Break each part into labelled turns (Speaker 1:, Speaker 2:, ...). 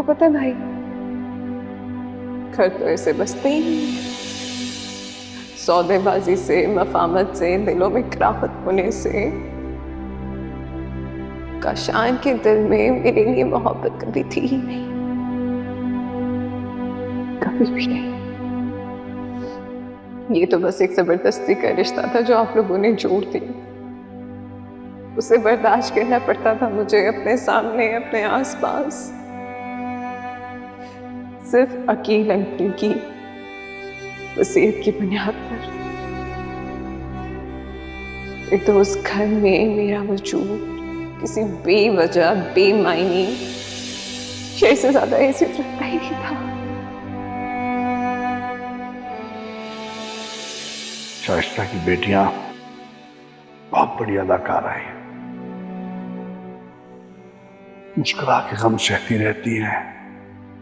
Speaker 1: आपको पता है भाई, घर तो ऐसे बसते ही नहीं है। सौदेबाजी से, मफामत से, दिलों में कराहत होने से। काशान के दिल में मेरे लिए मोहब्बत कभी थी ही नहीं, कभी भी नहीं। ये तो बस एक जबरदस्ती का रिश्ता था जो आप लोगों ने जोड़ दिया। उसे बर्दाश्त करना पड़ता था मुझे अपने सामने, अपने आसपास, सिर्फ अकील अंकल की वसीयत की बुनियाद पर। एक तो उस घर में मेरा वजूद किसी बेवजह, बेमायने शय से ज्यादा हैसियत रखता ही नहीं था।
Speaker 2: शाइस्ता की बेटियां बहुत बड़ी अदाकारा हैं। मुस्कुरा के गम सहती रहती हैं,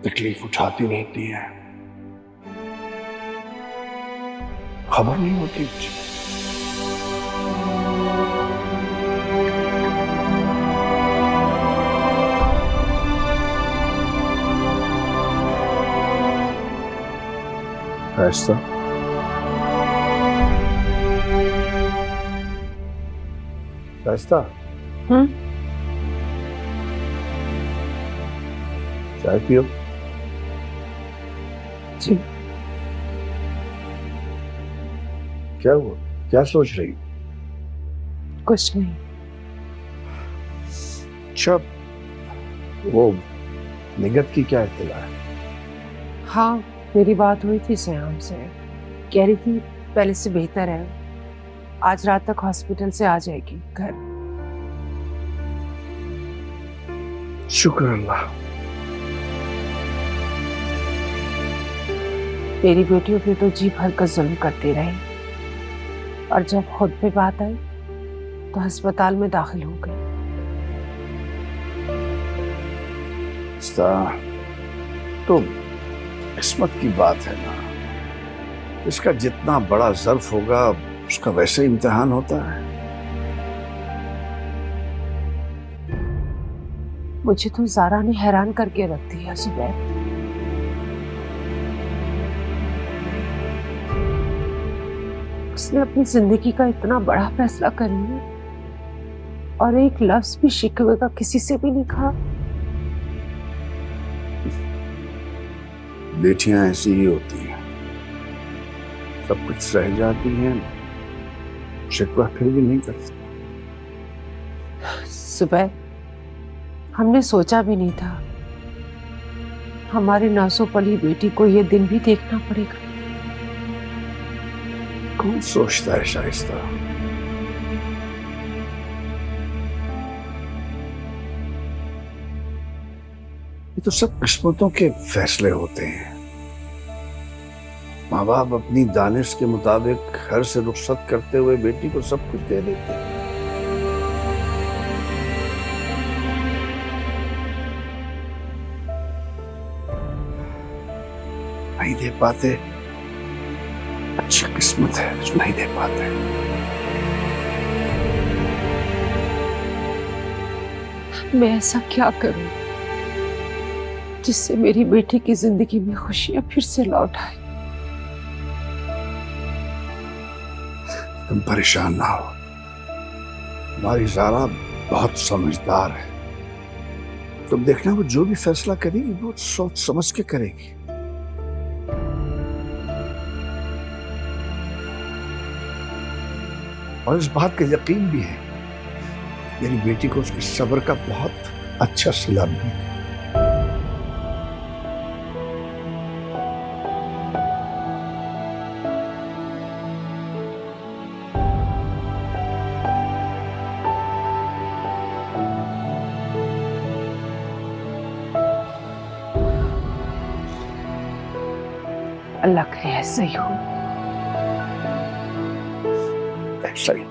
Speaker 2: तकलीफ उठाती रहती हैं, खबर नहीं होती मुझे। शाइस्ता, शाइस्ता, चाय पियो।
Speaker 1: जी।
Speaker 2: क्या हुआ? क्या सोच रही?
Speaker 1: कुछ नहीं।
Speaker 2: अच्छा, वो निगत की क्या इत्तला है?
Speaker 3: हाँ, मेरी बात हुई थी सयाम से। कह रही थी पहले से बेहतर है, आज रात तक हॉस्पिटल से आ जाएगी घर।
Speaker 2: शुक्र अल्लाह।
Speaker 3: मेरी बेटियों पे तो जी भर कर जुल्म करती रही, और जब खुद पे बात आई तो अस्पताल में दाखिल हो गई।
Speaker 2: तो किस्मत की बात है ना, इसका जितना बड़ा ज़र्फ होगा उसका वैसे इम्तिहान होता है।
Speaker 3: मुझे तो ज़ारा ने हैरान करके रख दिया सुबह। उसने अपनी जिंदगी का इतना बड़ा फैसला कर लिया और एक लफ्ज भी शिकवे का किसी से भी नहीं कहा।
Speaker 2: बेटियां ऐसी ही होती हैं, सब कुछ सह जाती हैं, शिकवा फिर भी नहीं करती।
Speaker 3: सुबह हमने सोचा भी नहीं था हमारी नासो पली बेटी को ये दिन भी देखना पड़ेगा।
Speaker 2: कौन सोचता है शाइस्ता? ये तो सब किस्मतों के फैसले होते हैं। माँ बाप अपनी दानिश के मुताबिक घर से रुखसत करते हुए बेटी को सब कुछ दे देते हैं। नहीं दे पाते, अच्छी किस्मत है जो नहीं दे पाते।
Speaker 3: मैं ऐसा क्या करूं जिससे मेरी बेटी की जिंदगी में खुशियां फिर से लौट आए।
Speaker 2: तुम परेशान ना हो, हमारी ज़ारा बहुत समझदार है। तुम देखना, वो जो भी फैसला करेगी वो सोच समझ के करेगी। और इस बात का यकीन भी है, मेरी बेटी को उसके सब्र का बहुत अच्छा सिला मिलेगा।
Speaker 3: अल्लाह करे ऐसा ही हो।
Speaker 2: ऐसा ही।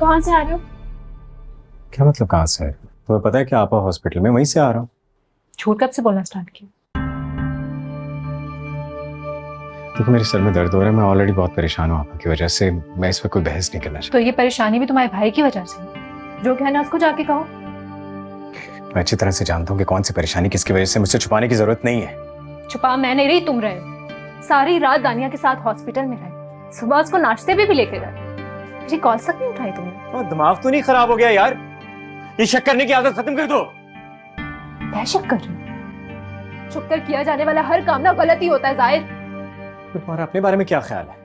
Speaker 4: कहाँ से आ रहे हो?
Speaker 5: क्या मतलब कहाँ से है? तुम्हें पता है कि आपा हॉस्पिटल में, वहीं से आ रहा हूँ।
Speaker 4: झूठ कब से बोलना स्टार्ट किया?
Speaker 5: देखो मेरे सर में दर्द हो रहा है, मैं ऑलरेडी बहुत परेशान हूँ आपा की वजह से। मैं इस पर कोई बहस नहीं करना
Speaker 4: तो ये परेशानी भी तुम्हारे भाई की वजह से है। जो कहना उसको जाके कहो।
Speaker 5: चाहता। मैं अच्छी तरह से जानता हूँ कि कौन सी परेशानी किसकी वजह से, मुझसे छुपाने की जरूरत नहीं है।
Speaker 4: छुपा मैं नहीं रही, तुम रहे। सारी रात दानिया के साथ हॉस्पिटल में रहे, सुबह उसको नाश्ते भी लेके गए। मेरी कॉल तक नहीं उठाई तुमने।
Speaker 5: दिमाग तो नहीं खराब हो गया यार? ये शक करने की आदत खत्म कर दो।
Speaker 4: मैं शक कर रही हूँ? छुप कर किया जाने वाला हर काम ना गलत ही होता है जाहिर।
Speaker 5: तुम्हारा अपने बारे में क्या ख्याल है?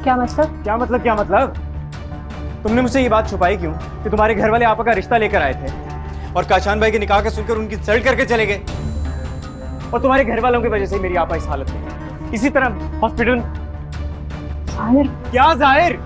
Speaker 4: क्या मतलब?
Speaker 5: क्या मतलब? तुमने मुझसे ये बात छुपाई क्यों कि तुम्हारे घर वाले आपा का रिश्ता लेकर आए थे और काशान भाई के निकाह का सुनकर उनकी इंसल्ट करके चले गए, और तुम्हारे घर वालों की वजह से मेरी आपा इस हालत में है। इसी तरह हॉस्पिटल।
Speaker 4: जाहिर
Speaker 5: क्या जाहिर?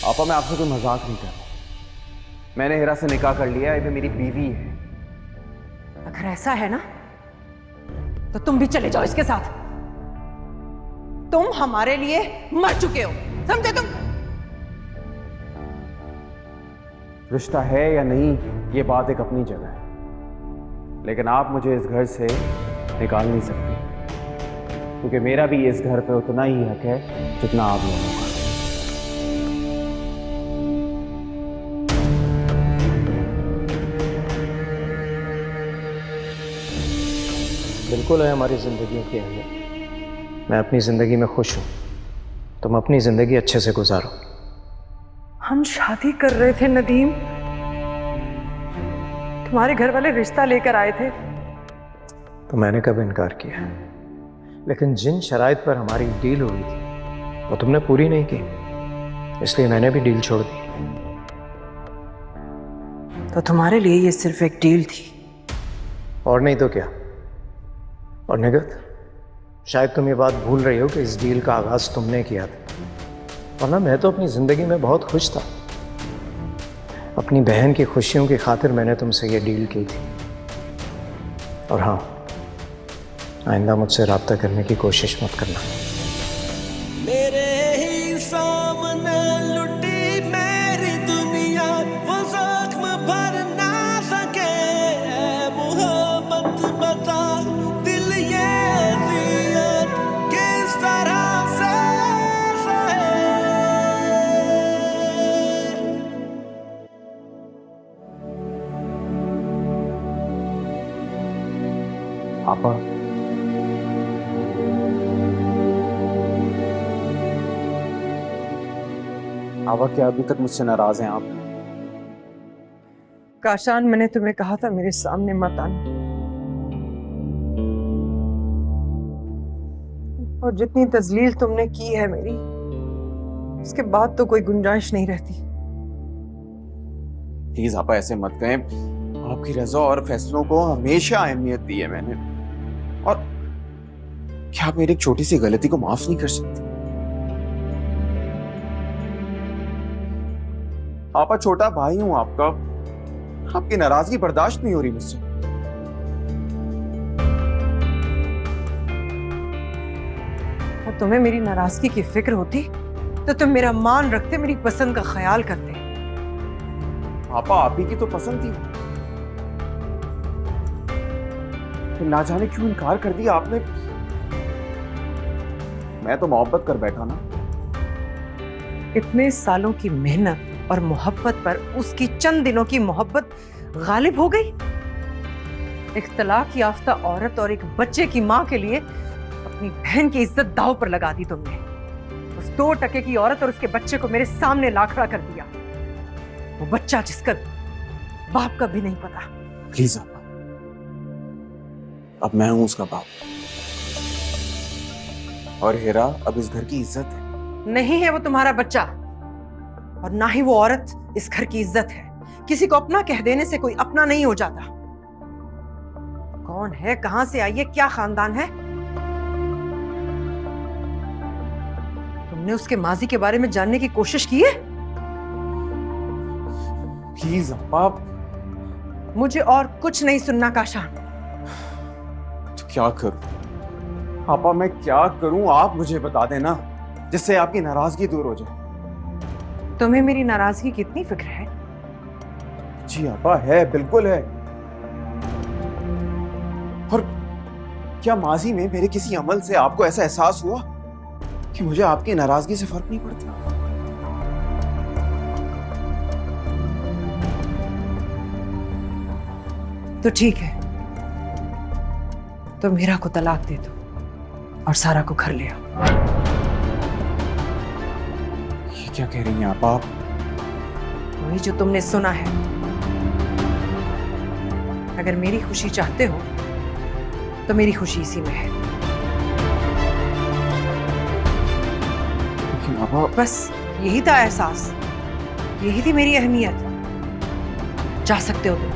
Speaker 6: आपा मैं आपसे कोई मजाक नहीं कर रहा। मैंने हिरा से निकाह कर लिया है, ये मेरी बीवी है।
Speaker 3: अगर ऐसा है ना तो तुम भी चले जाओ इसके साथ। तुम हमारे लिए मर चुके हो, समझे तुम?
Speaker 6: रिश्ता है या नहीं ये बात एक अपनी जगह है, लेकिन आप मुझे इस घर से निकाल नहीं सकते, क्योंकि मेरा भी इस घर पे उतना ही हक है जितना आप लोगों का।
Speaker 7: बिल्कुल है हमारी ज़िंदगी की अहमियत। मैं अपनी ज़िंदगी में खुश हूँ, तुम अपनी ज़िंदगी अच्छे से गुजारो।
Speaker 3: हम शादी कर रहे थे नदीम, तुम्हारे घर वाले रिश्ता लेकर आए थे।
Speaker 7: तो मैंने कब इनकार किया? लेकिन जिन शराइत पर हमारी डील हुई थी वो तुमने पूरी नहीं की, इसलिए मैंने भी डील छोड़ दी।
Speaker 3: तो तुम्हारे लिए ये सिर्फ एक डील थी?
Speaker 7: और नहीं तो क्या। और निगत, शायद तुम ये बात भूल रही हो कि इस डील का आगाज़ तुमने किया था, वरना मैं तो अपनी ज़िंदगी में बहुत खुश था। अपनी बहन की खुशियों की खातिर मैंने तुमसे ये डील की थी। और हाँ, आइंदा मुझसे रब्ता करने की कोशिश मत करना।
Speaker 8: मेरे ही सामने लुटी मेरी दुनिया, वो जख्म भर ना सके। मोहब्बत बता दिल ये अज़ियत किस तरह से सहे।
Speaker 6: आपा आपा क्या अभी तक मुझसे नाराज हैं आप?
Speaker 3: काशान, मैंने तुम्हें कहा था मेरे सामने मत आना। और जितनी तजलील तुमने की है मेरी, उसके बाद तो कोई गुंजाइश नहीं रहती।
Speaker 6: प्लीज आपा ऐसे मत कहें, आपकी रजा और फैसलों को हमेशा अहमियत दी है मैंने, और क्या आप मेरी एक छोटी सी गलती को माफ नहीं कर सकते? आपा छोटा भाई हूं आपका, आपकी नाराजगी बर्दाश्त नहीं हो रही मुझसे।
Speaker 3: और तुम्हें मेरी नाराजगी की फिक्र होती तो तुम मेरा मान रखते, मेरी पसंद का ख्याल करते।
Speaker 6: आपा आप ही की तो पसंद थी, फिर ना जाने क्यों इनकार कर दिया आपने। मैं तो मोहब्बत कर बैठा ना।
Speaker 3: इतने सालों की मेहनत और मोहब्बत पर उसकी चंद दिनों की मोहब्बत गालिब हो गई। एक तलाक याफ्ता औरत और एक बच्चे की मां के लिए अपनी बहन की इज्जत दांव पर लगा दी तुमने। उस 2 टके की औरत और उसके बच्चे को मेरे सामने ला खड़ा कर दिया, वो बच्चा जिसका बाप का भी नहीं पता।
Speaker 6: प्लीज आपा, अब मैं हूं उसका बाप। और हीरा अब इस घर की इज्जत है।
Speaker 3: नहीं है वो तुम्हारा बच्चा, और ना ही वो औरत इस घर की इज्जत है। किसी को अपना कह देने से कोई अपना नहीं हो जाता। कौन है, कहां से आई है, क्या खानदान है? तुमने उसके माजी के बारे में जानने की कोशिश की है?
Speaker 6: प्लीज अप्पा।
Speaker 3: मुझे और कुछ नहीं सुनना काशान।
Speaker 6: तो क्या करूं आपा, मैं क्या करूं? आप मुझे बता देना, जिससे आपकी नाराजगी दूर हो जाए।
Speaker 3: तुम्हें मेरी नाराजगी की इतनी फिक्र है?
Speaker 6: जी आपा, है, बिल्कुल है। और क्या माजी में मेरे किसी अमल से आपको ऐसा एहसास हुआ कि मुझे आपकी नाराजगी से फर्क नहीं पड़ता?
Speaker 3: तो ठीक है, तो मीरा को तलाक दे दो और सारा को घर ले आओ।
Speaker 6: ये क्या कह रही हैं आप?
Speaker 3: वही जो तुमने सुना है। अगर मेरी खुशी चाहते हो तो मेरी खुशी इसी में है।
Speaker 6: लेकिन आपा,
Speaker 3: बस यही था एहसास, यही थी मेरी अहमियत। जा सकते हो तुम।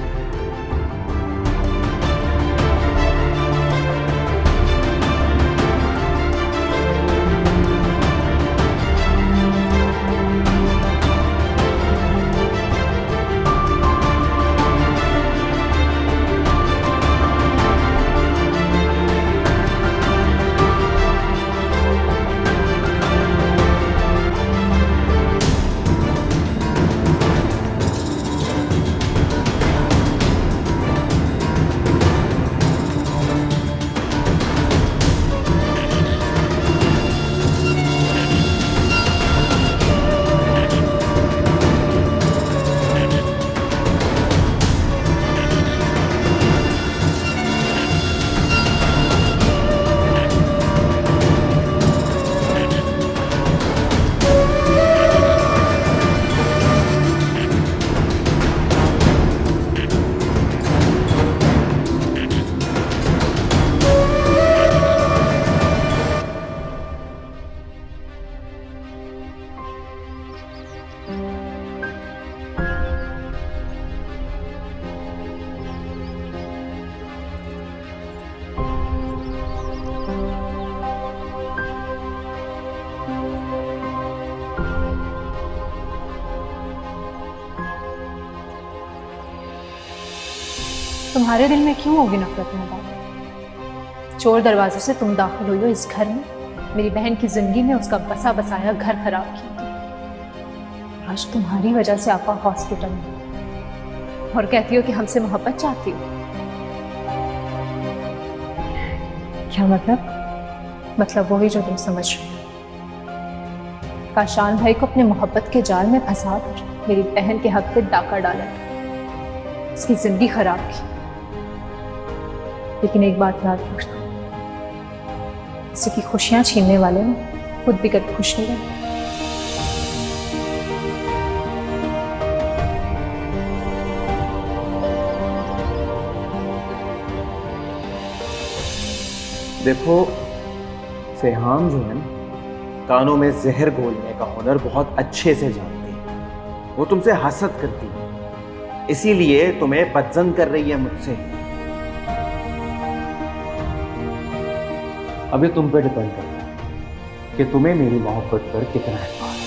Speaker 4: तुम्हारे दिल में क्यों होगी नफरत में बात? चोर दरवाजे से तुम दाखिल हुई हो इस घर में, मेरी बहन की जिंदगी में उसका बसा बसाया घर खराब किया। आज तुम्हारी वजह से आपा हॉस्पिटल में, और कहती हो कि हमसे मोहब्बत चाहती हो। क्या मतलब? मतलब वही जो तुम समझ रहे हो। काशान भाई को अपने मोहब्बत के जाल में फंसा कर मेरी बहन के हक पे डाका डाला, उसकी जिंदगी खराब की। लेकिन एक बात याद रखना, किसी की खुशियां छीनने वाले में खुद भी कभी खुश नहीं रहते।
Speaker 6: देखो, सेहाम जो है ना, कानों में जहर घोलने का हुनर बहुत अच्छे से जानती है। वो तुमसे हसद करती है, इसीलिए तुम्हें बदजन कर रही है मुझसे। अभी तुम पे डिपेंड करता है कि तुम्हें मेरी मोहब्बत पर कितना एतबार है।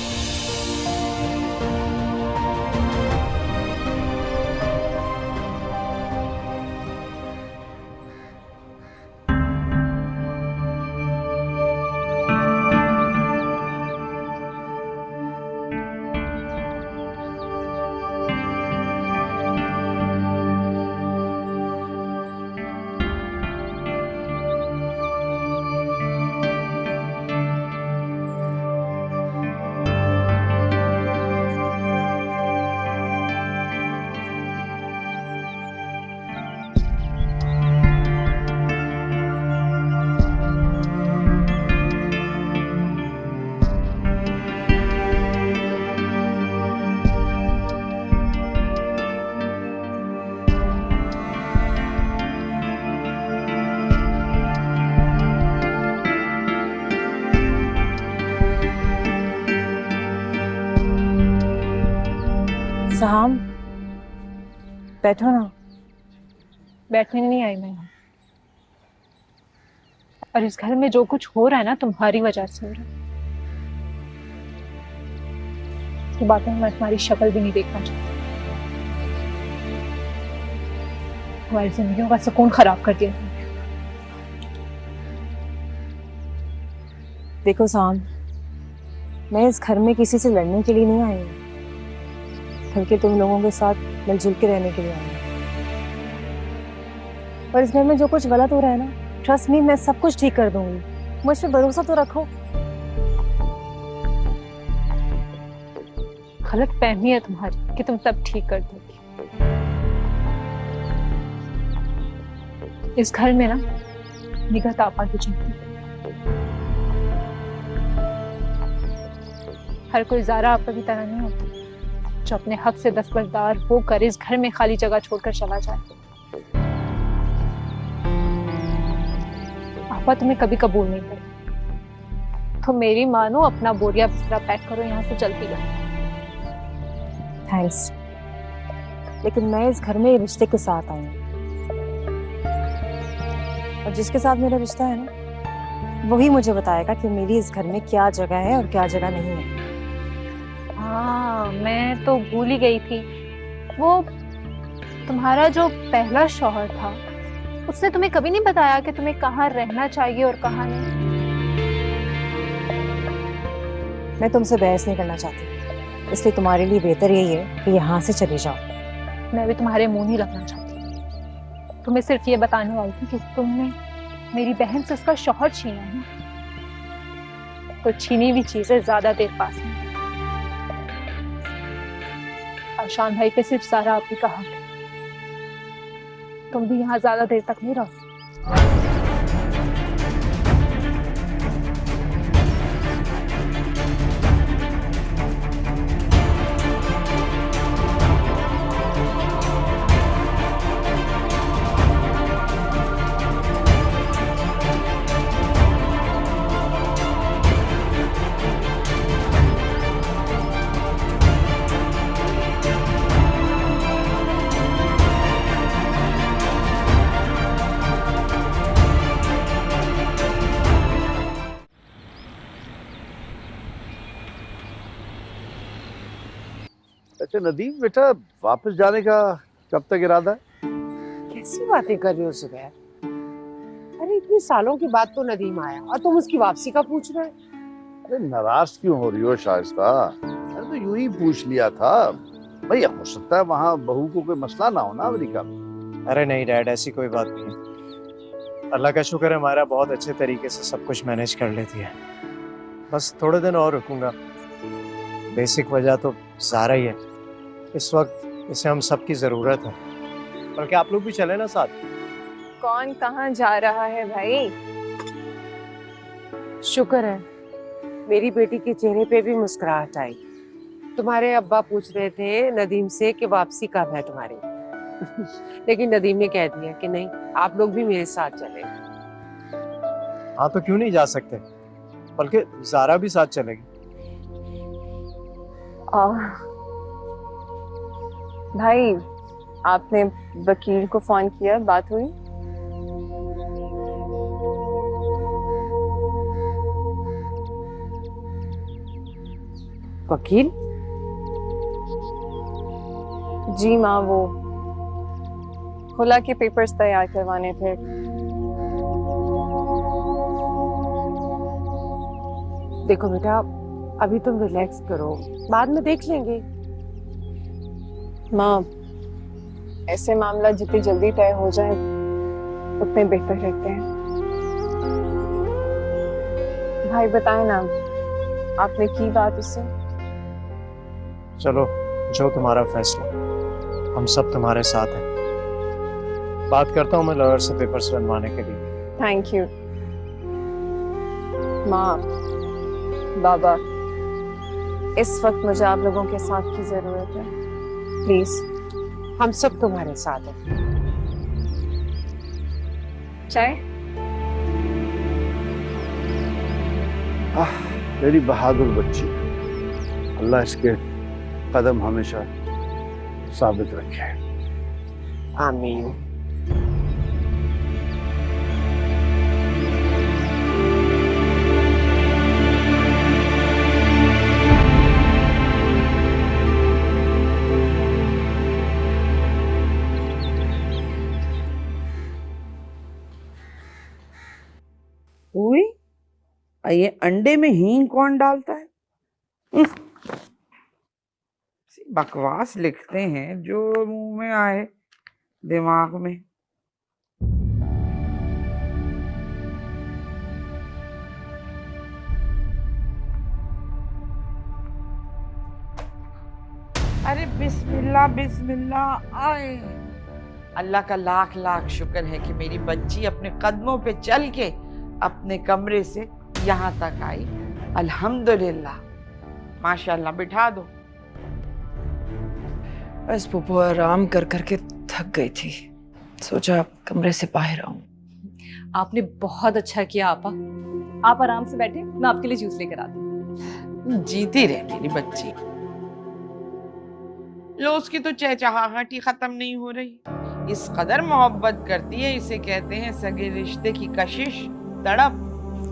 Speaker 9: साहब बैठो ना।
Speaker 4: बैठने नहीं आई मैं यहाँ। और इस घर में जो कुछ हो रहा है ना तुम्हारी वजह से हो रहा है। की बात है, मैं तुम्हारी शक्ल भी नहीं देखना चाहती। तुम्हारी जिंदगियों का सुकून खराब कर दिया तुमने।
Speaker 9: देखो साहब, मैं इस घर में किसी से लड़ने के लिए नहीं आई हूँ, बल्कि तुम लोगों के साथ मिलजुल के रहने के लिए आई हूँ। और इस घर में जो कुछ गलत हो रहा है ना, ट्रस्ट मी, मैं सब कुछ ठीक कर दूंगी। मुझ पे भरोसा तो रखो।
Speaker 4: गलत फहमी है तुम्हारी कि तुम सब ठीक कर दोगी। इस घर में ना निगहत आपा की चलती है। हर कोई ज़ारा आपा की तरह नहीं होता जो अपने हक से दस्तबरदार होकर इस घर में खाली जगह छोड़कर चला जाए। आपा तुम्हें कभी कबूल नहीं करती, तो मेरी मानो अपना बोरिया बिस्तरा पैक करो, यहाँ से चलती जाओ।
Speaker 9: थैंक्स, लेकिन मैं इस घर में रिश्ते के साथ आई हूँ, और जिसके साथ मेरा रिश्ता है ना, वही मुझे बताएगा कि मेरी इस घर में क्या जगह है और क्या जगह नहीं है।
Speaker 4: हाँ, मैं तो भूल ही गई थी। वो तुम्हारा जो पहला शौहर था, उसने तुम्हें कभी नहीं बताया कि तुम्हें कहाँ रहना चाहिए और कहाँ नहीं?
Speaker 9: मैं तुमसे बहस नहीं करना चाहती, इसलिए तुम्हारे लिए बेहतर यही है कि यहाँ से चले जाओ।
Speaker 4: मैं भी तुम्हारे मुंह नहीं लगना चाहती। तुम्हें सिर्फ ये बताने आई थी कि तुमने मेरी बहन से उसका शौहर छीना है ना, तो छीनी हुई चीजें ज्यादा देर पास नहीं। आशान भाई पे सिर्फ सारा आप ही का हक है। तुम भी यहाँ ज्यादा देर तक नहीं रहो।
Speaker 2: अच्छा नदीम बेटा, वापस जाने का कब तक इरादा है?
Speaker 10: कैसी बातें कर रहे हो सुबह? अरे इतने सालों के बाद तो नदीम आया और तुम उसकी वापसी का पूछ रहे हो?
Speaker 2: अरे नाराज क्यों हो रही हो शाइस्ता? अरे तो यूं ही पूछ लिया था भाई, हो सकता है वहाँ बहू को कोई मसला ना हो ना अमेरिका में।
Speaker 7: अरे नहीं डैड, ऐसी कोई बात नहीं है। अल्लाह का शुक्र है, हमारा बहुत अच्छे तरीके से सब कुछ मैनेज कर लेती है। बस थोड़े दिन और रुकूंगा। बेसिक वजह तो ज़ारा ही है। इस वक्त इसे हम सबकी ज़रूरत है। बल्कि आप लोग भी चले ना साथ।
Speaker 1: कौन कहाँ जा रहा है भाई?
Speaker 10: शुक्र है मेरी बेटी के चेहरे पे भी मुस्कुराहट आई। तुम्हारे अब्बा पूछ रहे थे नदीम से कि वापसी कब है तुम्हारी लेकिन नदीम ने कह दिया कि नहीं, आप लोग भी मेरे साथ चले।
Speaker 7: हाँ तो क्यों नहीं जा सकते, बल्कि ज़ारा भी साथ चलेगी।
Speaker 1: भाई, आपने वकील को फोन किया? बात हुई?
Speaker 10: वकील?
Speaker 1: जी माँ, वो खुला के पेपर्स तैयार करवाने थे।
Speaker 10: देखो बेटा, अभी तुम रिलैक्स करो, बाद में देख लेंगे।
Speaker 1: माँ, ऐसे मामला जितनी जल्दी तय हो जाए उतने बेहतर रहते हैं। भाई बताएं ना, आपने की बात उससे?
Speaker 7: चलो, जो तुम्हारा फैसला, हम सब तुम्हारे साथ हैं। बात करता हूँ मैं लॉयर से पेपर्स बनवाने के लिए।
Speaker 1: Thank you. माँ, बाबा, इस वक्त मुझे आप लोगों के साथ की जरूरत है। प्लीज।
Speaker 10: हम सब तुम्हारे साथ हैं।
Speaker 1: चाय?
Speaker 2: मेरी बहादुर बच्ची, अल्लाह इसके कदम हमेशा साबित रखे।
Speaker 10: आमीन।
Speaker 11: उई, ये अंडे में हींग कौन डालता है? बकवास लिखते हैं जो मुंह में आए दिमाग में। अरे बिस्मिल्लाह बिस्मिल्लाह आए। अल्लाह का लाख लाख शुक्र है कि मेरी बच्ची अपने कदमों पे चल के अपने कमरे से यहाँ तक आई। अल्हम्दुलिल्लाह, माशाल्लाह। बिठा दो।
Speaker 3: बस पुप्पो आराम कर करके थक गई थी, सोचा कमरे से बाहर आऊं।
Speaker 4: आपने बहुत अच्छा किया आपा। आप आराम से बैठे, मैं आपके लिए जूस लेकर आती हूँ।
Speaker 11: जीती रहे मेरी बच्ची। लो, उसकी तो चहचहाहट ही खत्म नहीं हो रही। इस कदर मोहब्बत करती है, इसे कहते हैं सगे रिश्ते की कशिश, तड़प।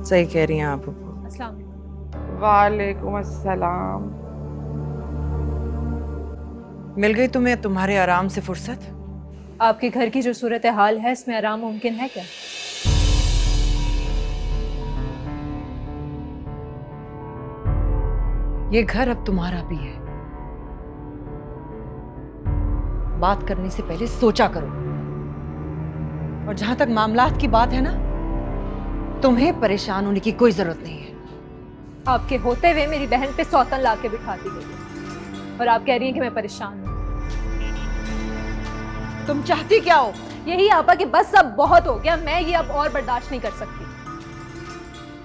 Speaker 3: सही कह रही हैं आप पुप्पो।
Speaker 4: अस्सलाम वालेकुम।
Speaker 11: वालेकुम अस्सलाम।
Speaker 3: मिल गई तुम्हें तुम्हारे आराम से फुर्सत?
Speaker 4: आपके घर की जो सूरत हाल है, इसमें आराम मुमकिन है क्या?
Speaker 3: ये घर अब तुम्हारा भी है। बात करने से पहले सोचा करो। और जहां तक मामलात की बात है ना, तुम्हें परेशान होने की कोई जरूरत नहीं है।
Speaker 4: आपके होते हुए मेरी बहन पे सौतन ला के बिठा दी गई और आप कह रही हैं कि मैं परेशान हूं।
Speaker 3: तुम चाहती क्या हो?
Speaker 4: यही आपा कि बस अब बहुत हो गया, मैं ये अब और बर्दाश्त नहीं कर सकती।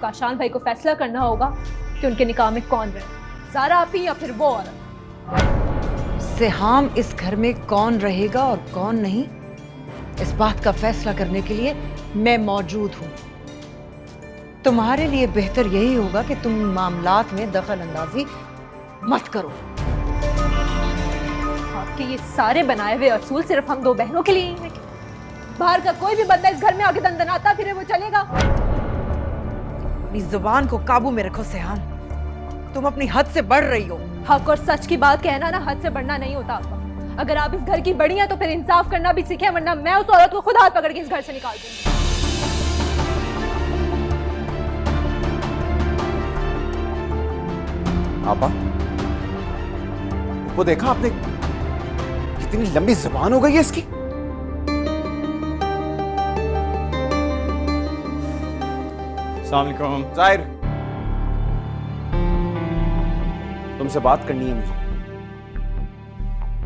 Speaker 4: काशान भाई को फैसला करना होगा कि उनके निकाह में कौन रहे, ज़ारा आपी या फिर वो औरत।
Speaker 3: सिहाम इस घर में कौन रहेगा और कौन नहीं, इस बात का फैसला करने के लिए मैं मौजूद हूं। तुम्हारे लिए बेहतर यही होगा कि तुम मामलात में दखल अंदाजी मत करो।
Speaker 4: आपके ये सारे बनाए हुए असूल सिर्फ हम दो बहनों के लिए ही हैं। बाहर का कोई भी बंदा इस घर में आके दंदनाता फिरे वो चलेगा?
Speaker 3: अपनी जुबान को काबू में रखो सिहाम, तुम अपनी हद से बढ़ रही हो।
Speaker 4: हक और सच की बात कहना ना हद से बढ़ना नहीं होता आपका। अगर आप इस घर की बड़ी हैं तो फिर इंसाफ करना भी सीखें, वरना मैं उस औरत को खुद हाथ पकड़ के इस घर से निकाल दूंगी।
Speaker 6: आपा, वो देखा आपने, कितनी लंबी जुबान हो गई है इसकी।
Speaker 5: अस्सलाम वालेकुम।
Speaker 6: जाहिर, तुमसे बात करनी है मुझे।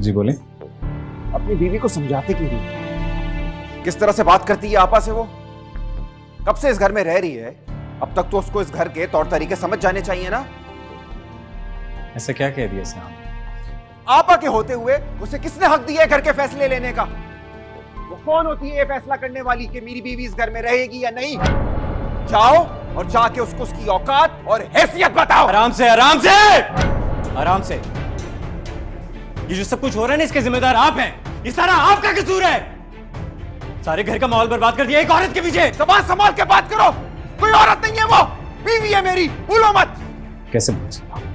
Speaker 5: जी बोले।
Speaker 6: अपनी बीवी को समझाते क्यों नहीं? किस तरह से बात करती है आपा से वो? कब से इस घर में रह रही है, अब तक तो उसको इस घर के तौर तरीके समझ जाने चाहिए ना।
Speaker 5: ऐसा क्या कह दिया सियाम?
Speaker 6: आपा के होते हुए उसे किसने हक दिया है घर के फैसले लेने का? वो कौन होती है ये फैसला करने वाली कि मेरी बीवी इस घर में रहेगी या नहीं? जाओ और जाके उसको उसकी औकात और हैसियत बताओ।
Speaker 5: आराम से, आराम से, आराम से। ये जो सब कुछ हो रहा है ना, इसके जिम्मेदार आप हैं। ये सारा आपका कसूर है। सारे घर का माहौल बर्बाद कर दिया एक औरत के पीछे।
Speaker 6: जबान संभाल के बात करो। कोई औरत नहीं है वो, बीवी है मेरी, भूलो मत।
Speaker 5: कैसे बोल सकता हूँ?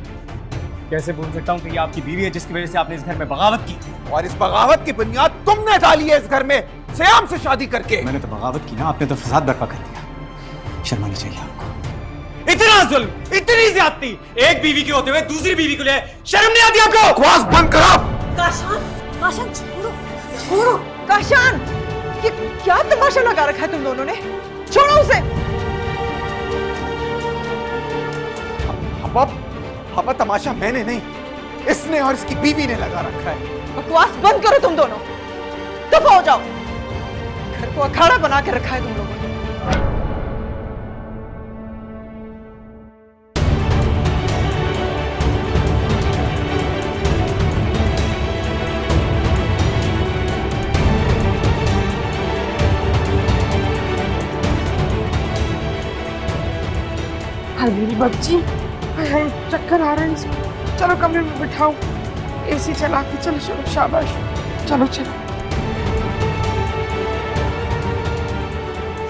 Speaker 5: कैसे बोल सकता हूँ कि ये आपकी बीवी है जिसकी वजह से आपने इस घर में बगावत की?
Speaker 6: और इस बगावत की बुनियाद तुमने डाली है इस घर में, सियाम से शादी करके।
Speaker 5: मैंने तो बगावत की ना, आपने तो फसाद बर्पा कर दिया। शर्म आनी चाहिए आपको। इतना जुल्म, इतनी ज्यादती, एक बीवी के होते हुए दूसरी बीवी को ले, शर्म नहीं आती आपको?
Speaker 6: बकवास बंद करो।
Speaker 3: काशान, काशान छोड़ो, छोड़ो, काशान, ये क्या तमाशा लगा रखा है तुम दोनों ने? छोड़ो उसे।
Speaker 6: अब तमाशा मैंने नहीं, इसने और इसकी बीवी ने लगा रखा है।
Speaker 3: बकवास बंद करो तुम दोनों, दफा हो जाओ। घर को अखाड़ा बना के रखा है तुम लोगों ने।
Speaker 11: मेरी बच्ची, चक्कर आ रहा है इसको। चलो कमरे में बिठाओ। एसी चला के चलो चलो, शाबाश, चलो चलो।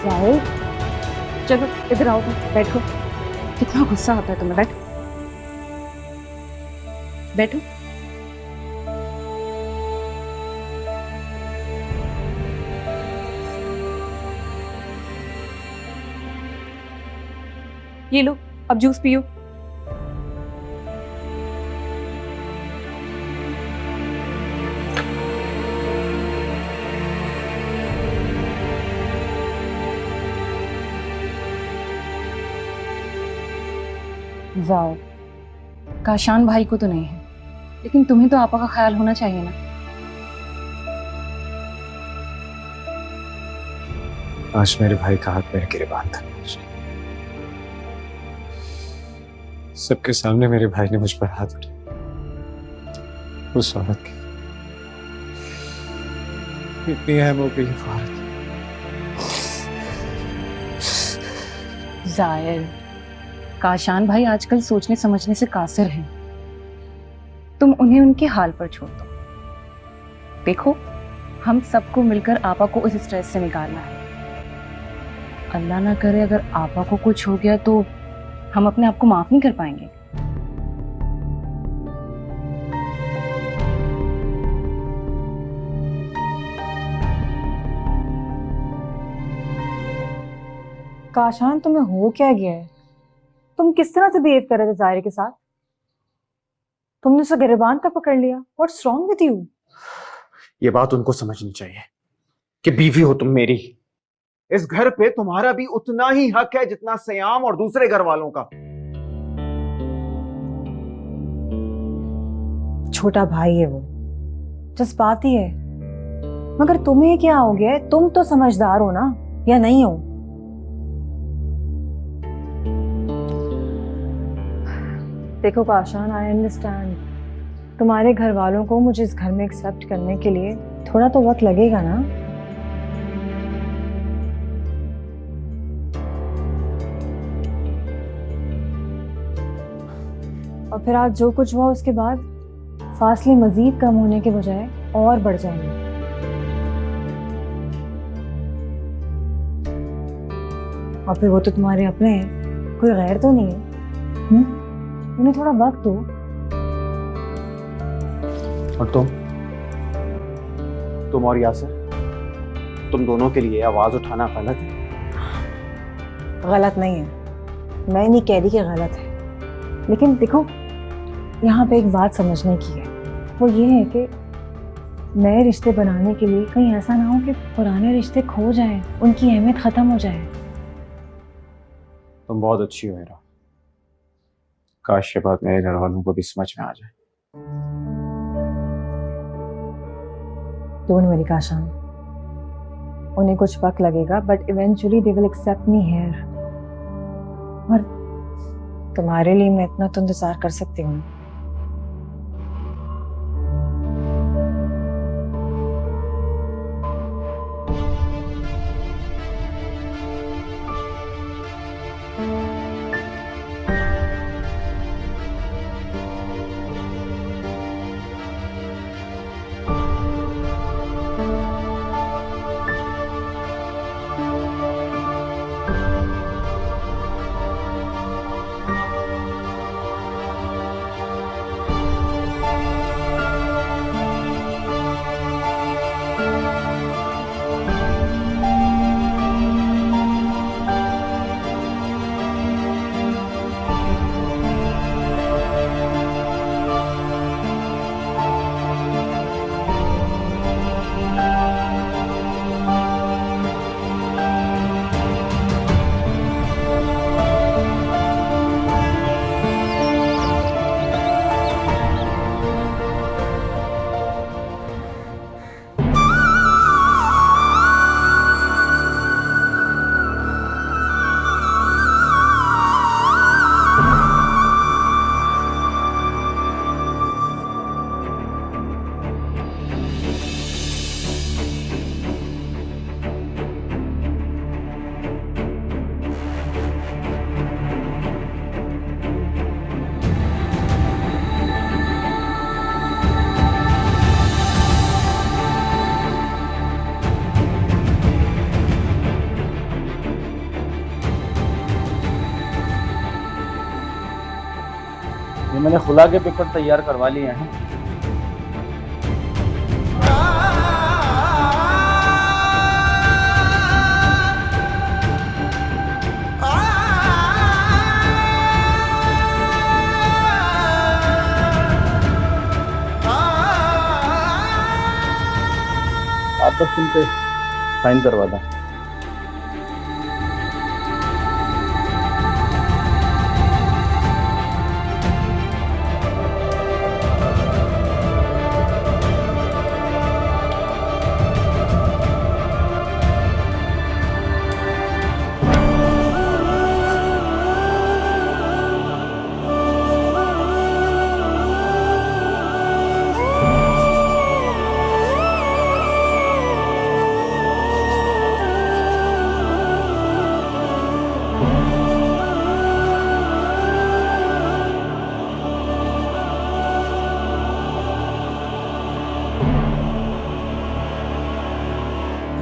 Speaker 9: जाहिद, चलो इधर आओ, बैठो। कितना गुस्सा आता है तुम्हें, बैठो बैठो। ये लो, अब जूस पियो। जाओ, काशान भाई को तो नहीं है, लेकिन तुम्हें तो आपा का ख्याल होना चाहिए ना।
Speaker 6: आज मेरे भाई का हाथ मेरे गिरबान था। सबके सामने मेरे भाई ने मुझ पर हाथ उठाया। उस औरत की इतनी अहम हो गई औरत।
Speaker 9: जाहिर, काशान भाई आजकल सोचने समझने से कासिर हैं। तुम उन्हें उनके हाल पर छोड़ दो। देखो, हम सबको मिलकर आपा को इस स्ट्रेस से निकालना है। अल्लाह ना करे अगर आपा को कुछ हो गया तो हम अपने आप को माफ नहीं कर पाएंगे। काशान, तुम्हें हो क्या गया है? तुम किस तरह से बिहेव कर रहे थे जाहिर के साथ? तुमने उसे गिरबान तक पकड़ लिया। What's wrong with you?
Speaker 6: ये बात उनको समझनी चाहिए कि बीवी हो तुम मेरी। इस घर पे तुम्हारा भी उतना ही हक है जितना सयाम और दूसरे घर वालों का।
Speaker 9: छोटा भाई है वो, जज्बाती है। मगर तुम्हें क्या हो गया है? तुम तो समझदार हो ना, या नहीं हो? देखो काशान, आई अंडरस्टैंड। तुम्हारे घर वालों को मुझे इस घर में एक्सेप्ट करने के लिए थोड़ा तो वक्त लगेगा ना। और फिर आज जो कुछ हुआ उसके बाद फासले मजीद कम होने के बजाय और बढ़ जाएंगे। और फिर वो तो तुम्हारे अपने हैं, कोई गैर तो नहीं है। उन्हें थोड़ा वक्त दो।
Speaker 6: और तुम और यासिर, तुम दोनों के लिए आवाज उठाना गलत है?
Speaker 9: गलत नहीं है, मैं नहीं कह रही कि गलत है, लेकिन देखो यहाँ पे एक बात समझने की है। वो ये है कि नए रिश्ते बनाने के लिए कहीं ऐसा ना हो कि पुराने रिश्ते खो जाएं, उनकी अहमियत खत्म हो जाए।
Speaker 6: तुम बहुत अच्छी हो हेरा। काश ये बात मेरे घर वालों को भी समझ में आ जाए।
Speaker 9: डोंट वरी काशान, उन्हें कुछ वक्त लगेगा, but eventually they will accept me here. और तुम्हारे लिए मैं इतना तो इंतजार कर सकती हूँ।
Speaker 6: मैंने खुला के पेपर तैयार करवा लिए हैं। आप बस उन पे साइन करवा दें।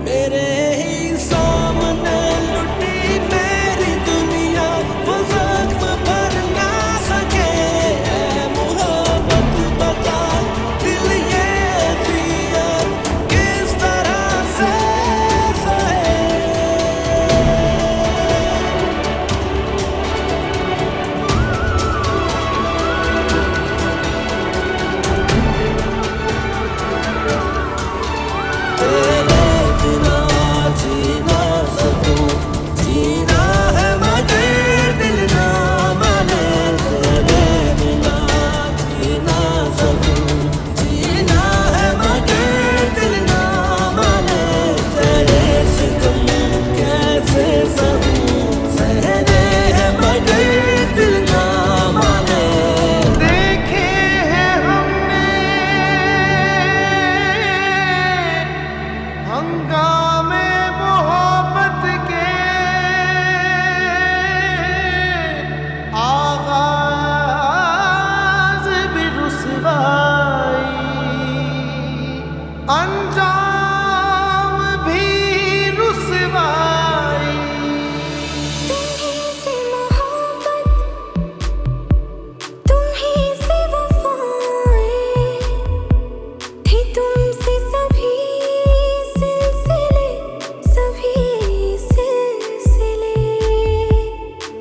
Speaker 8: मेरे ही सामने लुटी मेरी दुनिया, वो जख्म भर ना सके। ऐ मोहब्बत बता दिल ये अज़ियत किस तरह से सहे। तेरे बिना जीना सकूं, जीना है मगर दिल ना माने। तेरे बिना जीना सकूं, जीना है मगर दिल ना माने। तेरे सितम कैसे सहूं, सहने हैं मगर दिल ना माने। देखे हैं हमने हंगामे मोहब्बत के, आगाज भी रुसवाई, अंजाम भी रुसवाई। तुम्हीं से मोहब्बत, तुम्हीं से वफाएं, थी तुमसे सभी सिलसिले, सभी सिलसिले।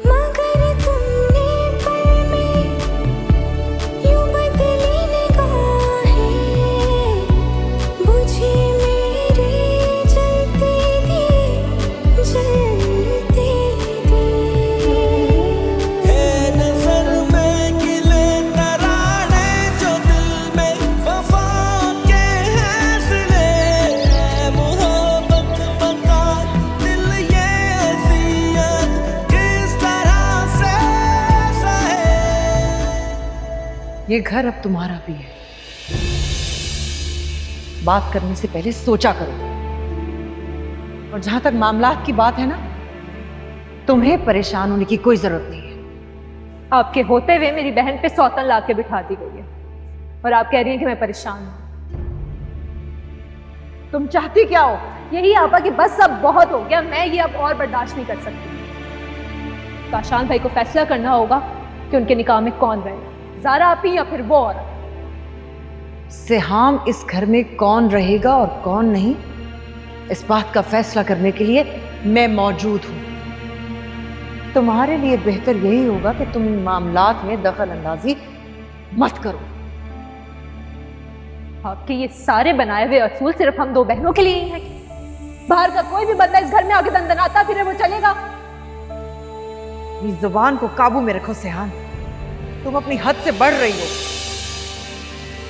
Speaker 8: मगर तुमने पल में यूं बदली निगाहें, बुझी मेरे जलते दिए, जलते दिए। है नजर में गिले तराने जो दिल में वफा के हैं सिले। ऐ मोहब्बत बता दिल ये अज़ियत किस तरह से सहे।
Speaker 3: ये घर अब तुम्हारा भी है। बात करने से पहले सोचा करो। और जहां तक मामलात की बात है ना, तुम्हें परेशान होने की कोई जरूरत नहीं है।
Speaker 4: आपके होते हुए मेरी बहन पे सौतन ला के बिठा दी गई है और आप कह रही हैं कि मैं परेशान हूं। तुम चाहती क्या हो? यही आपा कि बस अब बहुत हो गया, मैं ये अब और बर्दाश्त नहीं कर सकती। काशान भाई को फैसला करना होगा कि उनके निकाह में कौन रहेगा, ज़ारा आपी या फिर वो औरत।
Speaker 3: सिहाम इस घर में कौन रहेगा और कौन नहीं, इस बात का फैसला करने के लिए मैं मौजूद हूं। तुम्हारे लिए बेहतर यही होगा कि तुम इन मामलात में दखल अंदाजी मत करो।
Speaker 4: आपके ये सारे बनाए हुए असूल सिर्फ हम दो बहनों के लिए ही हैं। बाहर का कोई भी बंदा इस घर में आके दंदनाता फिरे वो चलेगा?
Speaker 3: अपनी जुबान को काबू में रखो सिहान, तुम अपनी हद से बढ़ रही हो।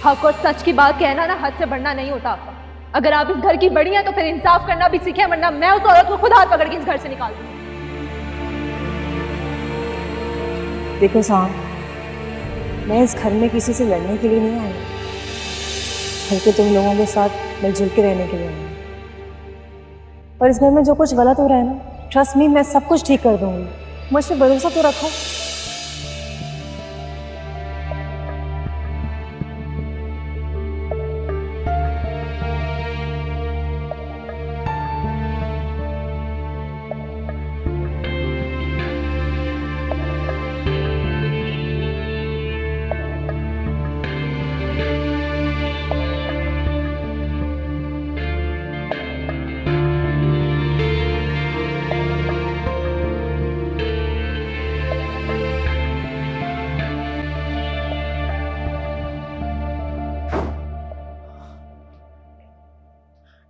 Speaker 4: हक और सच की बात कहना ना हद से बढ़ना नहीं होता आपका। अगर आप इस घर की बड़ी हैं तो फिर इंसाफ करना भी सीखें, वरना मैं उस औरत को खुद हाथ पकड़ के इस घर से निकाल दूंगी।
Speaker 12: देखो साहब, मैं इस घर में किसी से लड़ने के लिए नहीं आई, बल्कि तुम लोगों के साथ मिलजुल के रहने के लिए आई हूं। और इस घर में जो कुछ गलत हो रहा है ना, ट्रस्ट मी, मैं सब कुछ ठीक कर दूंगी। मुझ पे भरोसा तो रखो।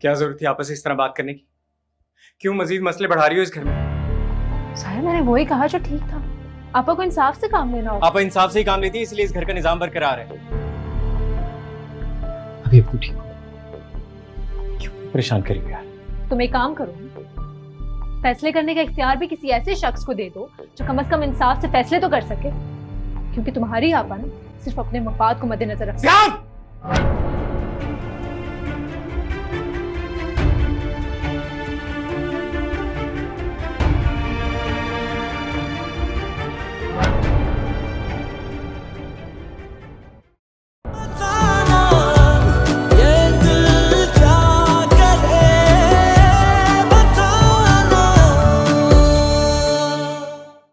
Speaker 5: क्या जरूरत थी आपस में इस तरह बात करने की? क्यों मजीद मसले बढ़ा रही हो इस घर में?
Speaker 4: साहिर मैंने वही कहा जो ठीक था। आपा को इंसाफ से काम लेना होगा।
Speaker 5: आप इंसाफ से ही काम लेती है, इसलिए इस घर का निजाम बरकरार है। अभी अब तू ठीक हो, क्यों परेशान करी यार?
Speaker 4: तुम एक काम करो, फैसले करने का इख्तियार भी किसी ऐसे शख्स को दे दो जो कम से कम इंसाफ से फैसले तो कर सके, क्योंकि तुम्हारी आपा ना सिर्फ अपने मफाद को मद्देनजर रखती है।